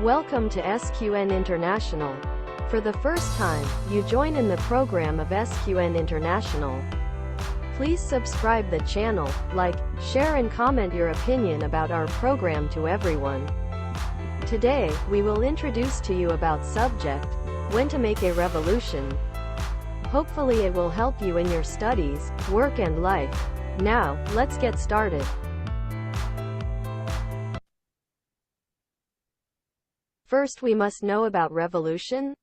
Welcome to SQN International. For the first time, you join in the program of SQN International. Please subscribe the channel, like, share and comment your opinion about our program to everyone. Today, we will introduce to you about subject, when to make a revolution. Hopefully it will help you in your studies, work and life. Now, let's get started. First we must know about revolution.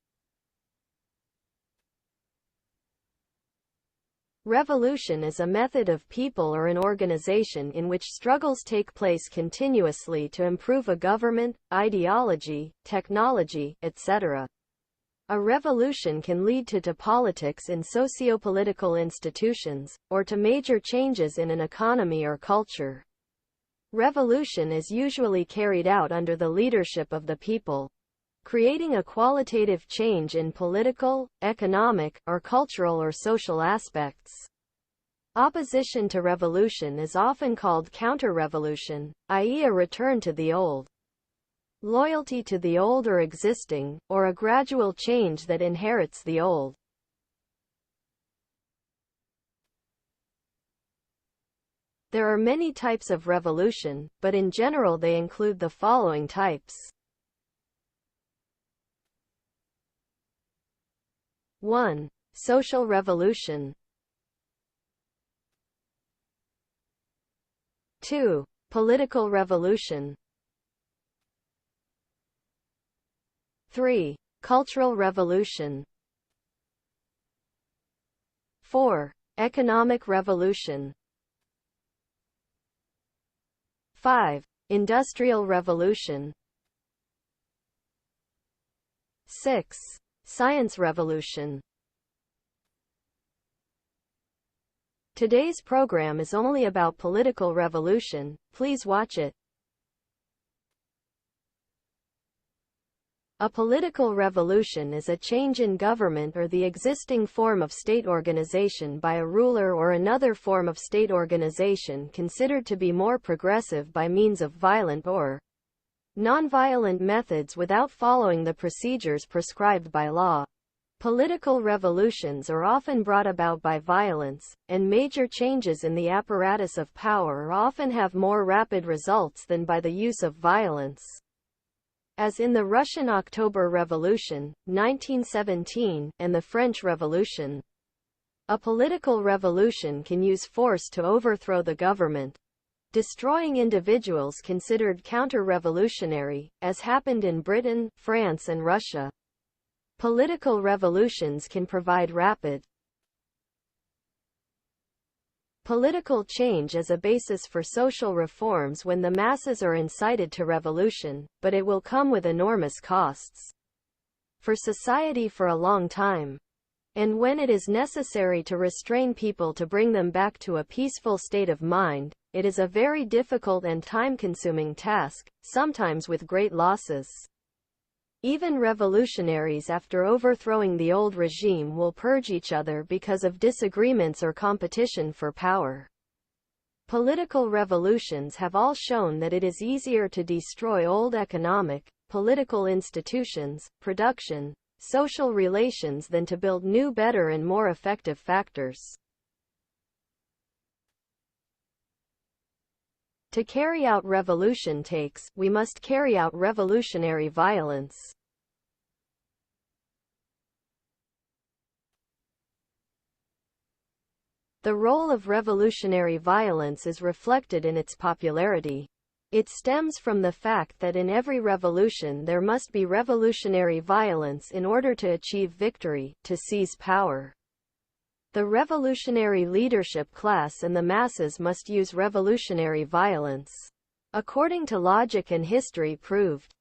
Revolution is a method of people or an organization in which struggles take place continuously to improve a government, ideology, technology, etc. A revolution can lead to politics in socio-political institutions, or to major changes in an economy or culture. Revolution is usually carried out under the leadership of the people, creating a qualitative change in political, economic, or cultural or social aspects. Opposition to revolution is often called counter-revolution, i.e. a return to the old. Loyalty to the old or existing, or a gradual change that inherits the old. There are many types of revolution, but in general they include the following types. 1. Social revolution. 2. Political revolution. 3. Cultural revolution. 4. Economic revolution. 5. Industrial revolution. 6. Science revolution. Today's program is only about political revolution. Please watch it. A political revolution is a change in government or the existing form of state organization by a ruler or another form of state organization considered to be more progressive by means of violent or non-violent methods without following the procedures prescribed by law. Political revolutions are often brought about by violence, and major changes in the apparatus of power often have more rapid results than by the use of violence. As in the Russian October Revolution, 1917, and the French Revolution. A political revolution can use force to overthrow the government, destroying individuals considered counter-revolutionary, as happened in Britain, France and Russia. Political revolutions can provide rapid political change as a basis for social reforms when the masses are incited to revolution, but it will come with enormous costs for society for a long time. And when it is necessary to restrain people to bring them back to a peaceful state of mind, it is a very difficult and time-consuming task, sometimes with great losses. Even revolutionaries after overthrowing the old regime will purge each other because of disagreements or competition for power. Political revolutions have all shown that it is easier to destroy old economic, political institutions, production, social relations than to build new, better and more effective factors. To carry out revolution we must carry out revolutionary violence. The role of revolutionary violence is reflected in its popularity. It stems from the fact that in every revolution there must be revolutionary violence in order to achieve victory, to seize power. The revolutionary leadership class and the masses must use revolutionary violence. According to logic and history proved,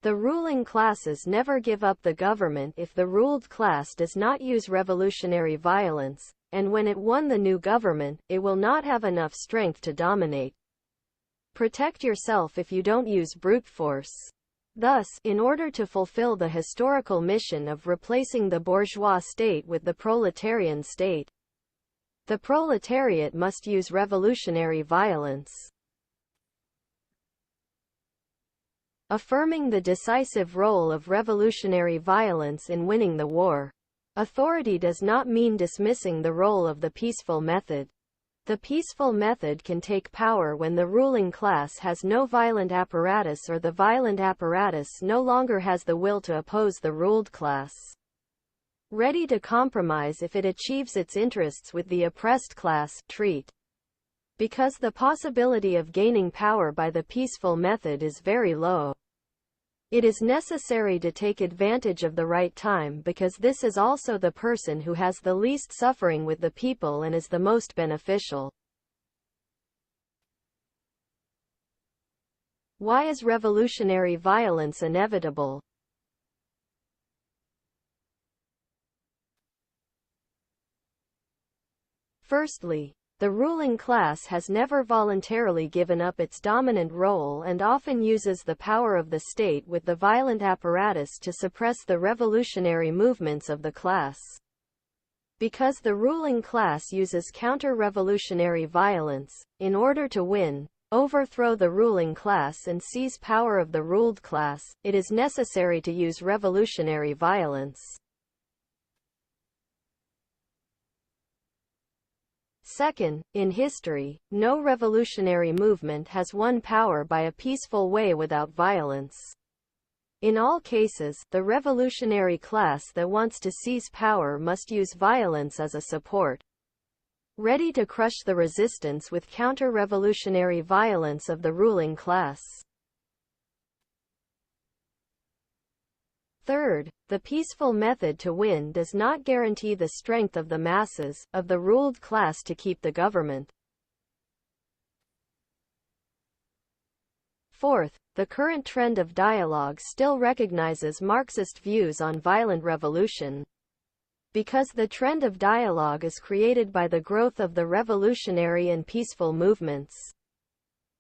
the ruling classes never give up the government if the ruled class does not use revolutionary violence, and when it won the new government, it will not have enough strength to dominate. Protect yourself if you don't use brute force. Thus, in order to fulfill the historical mission of replacing the bourgeois state with the proletarian state, the proletariat must use revolutionary violence. affirming the decisive role of revolutionary violence in winning the war. Authority does not mean dismissing the role of the peaceful method. The peaceful method can take power when the ruling class has no violent apparatus or the violent apparatus no longer has the will to oppose the ruled class. Ready to compromise if it achieves its interests with the oppressed class, treat. Because the possibility of gaining power by the peaceful method is very low. It is necessary to take advantage of the right time because this is also the person who has the least suffering with the people and is the most beneficial. Why is revolutionary violence inevitable? Firstly, the ruling class has never voluntarily given up its dominant role and often uses the power of the state with the violent apparatus to suppress the revolutionary movements of the class. Because the ruling class uses counter-revolutionary violence, in order to win, overthrow the ruling class and seize power of the ruled class, it is necessary to use revolutionary violence. Second, in history, no revolutionary movement has won power by a peaceful way without violence. In all cases, the revolutionary class that wants to seize power must use violence as a support. Ready to crush the resistance with counter-revolutionary violence of the ruling class. Third, the peaceful method to win does not guarantee the strength of the masses, of the ruled class to keep the government. Fourth, the current trend of dialogue still recognizes Marxist views on violent revolution. Because the trend of dialogue is created by the growth of the revolutionary and peaceful movements.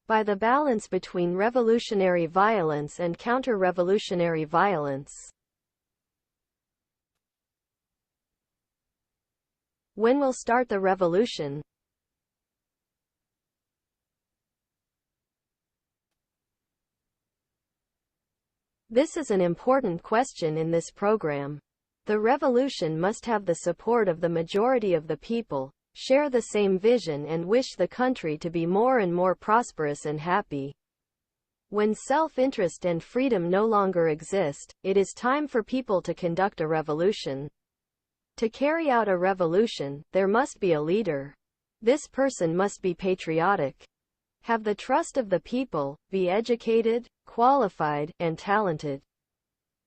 By the balance between revolutionary violence and counter-revolutionary violence. When will start the revolution? This is an important question in this program. The revolution must have the support of the majority of the people, share the same vision and wish the country to be more and more prosperous and happy. When self-interest and freedom no longer exist, it is time for people to conduct a revolution. To carry out a revolution, there must be a leader. This person must be patriotic, have the trust of the people, be educated, qualified, and talented.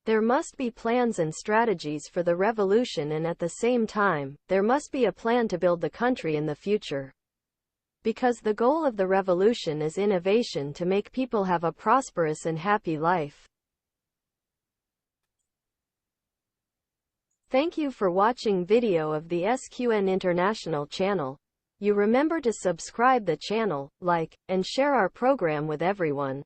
There must be plans and strategies for the revolution, and at the same time, there must be a plan to build the country in the future. Because the goal of the revolution is innovation to make people have a prosperous and happy life. Thank you for watching video of the SQN International channel. You remember to subscribe the channel, like, and share our program with everyone.